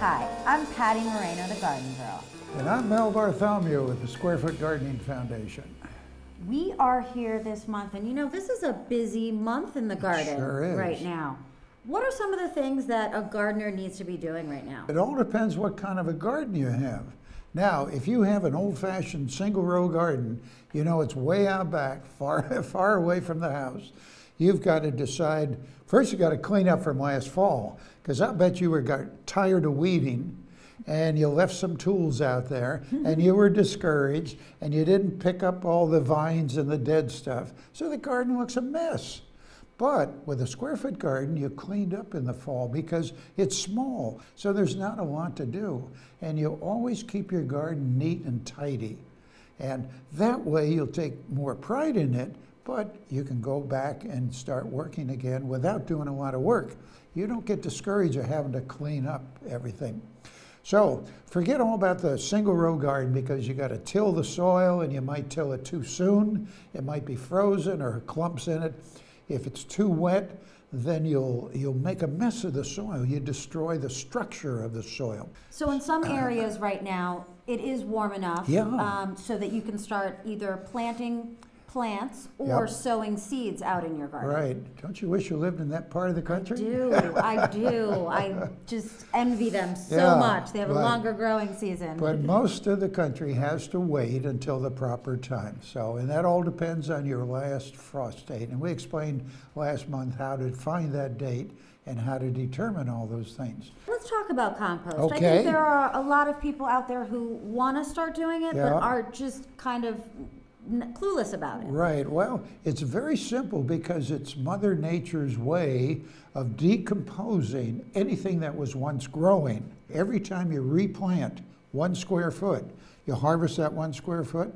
Hi, I'm Patti Moreno, the Garden Girl. And I'm Mel Bartholomew with the Square Foot Gardening Foundation. We are here this month, and you know, this is a busy month in the garden right now. What are some of the things that a gardener needs to be doing right now? It all depends what kind of a garden you have. Now, if you have an old-fashioned single-row garden, you know it's way out back, far away from the house. You've got to decide, first you've got to clean up from last fall, because I bet you got tired of weeding, and you left some tools out there, and you were discouraged, and you didn't pick up all the vines and the dead stuff, so the garden looks a mess. But with a square foot garden, you cleaned up in the fall because it's small, so there's not a lot to do. And you always keep your garden neat and tidy. And that way you'll take more pride in it, but you can go back and start working again without doing a lot of work. You don't get discouraged of having to clean up everything. So forget all about the single row garden because you got to till the soil and you might till it too soon. It might be frozen or clumps in it. If it's too wet, then you'll make a mess of the soil. You destroy the structure of the soil. So in some areas right now, it is warm enough so that you can start either planting plants or sowing seeds out in your garden. Right. Don't you wish you lived in that part of the country? I do. I just envy them so much. They have a longer growing season. But most of the country has to wait until the proper time. So, and that all depends on your last frost date. And we explained last month how to find that date and how to determine all those things. Let's talk about compost. Okay. I think there are a lot of people out there who want to start doing it, but are just kind of clueless about it. Right. Well, it's very simple because it's Mother Nature's way of decomposing anything that was once growing. Every time you replant 1 square foot, you harvest that 1 square foot,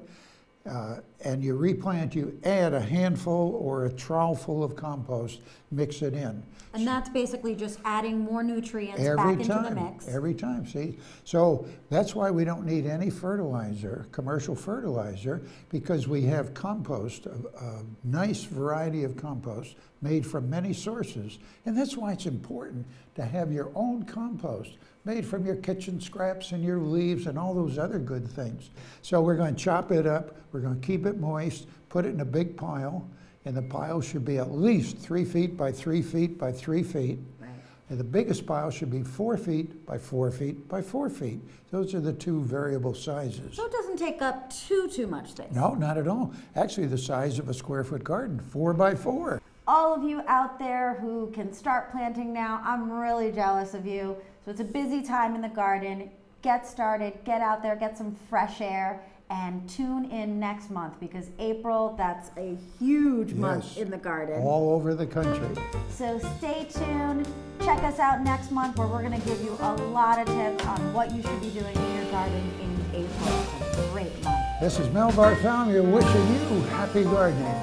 and you replant, you add a handful or a trowel full of compost, mix it in. And that's basically just adding more nutrients back into the mix. Every time, see? So that's why we don't need any fertilizer, commercial fertilizer, because we have compost, a nice variety of compost made from many sources. And that's why it's important to have your own compost made from your kitchen scraps and your leaves and all those other good things. So we're going to chop it up, we're going to keep it moist, put it in a big pile, and the pile should be at least 3 feet by 3 feet by 3 feet. Right. And the biggest pile should be 4 feet by 4 feet by 4 feet. Those are the 2 variable sizes. So it doesn't take up too much space. No, not at all. Actually, the size of a square foot garden, 4 by 4. All of you out there who can start planting now, I'm really jealous of you. So it's a busy time in the garden. Get started, get out there, get some fresh air, and tune in next month because April, that's a huge month in the garden. All over the country. So stay tuned. Check us out next month where we're going to give you a lot of tips on what you should be doing in your garden in April. It's a great month. This is Mel Bartholomew wishing you happy gardening.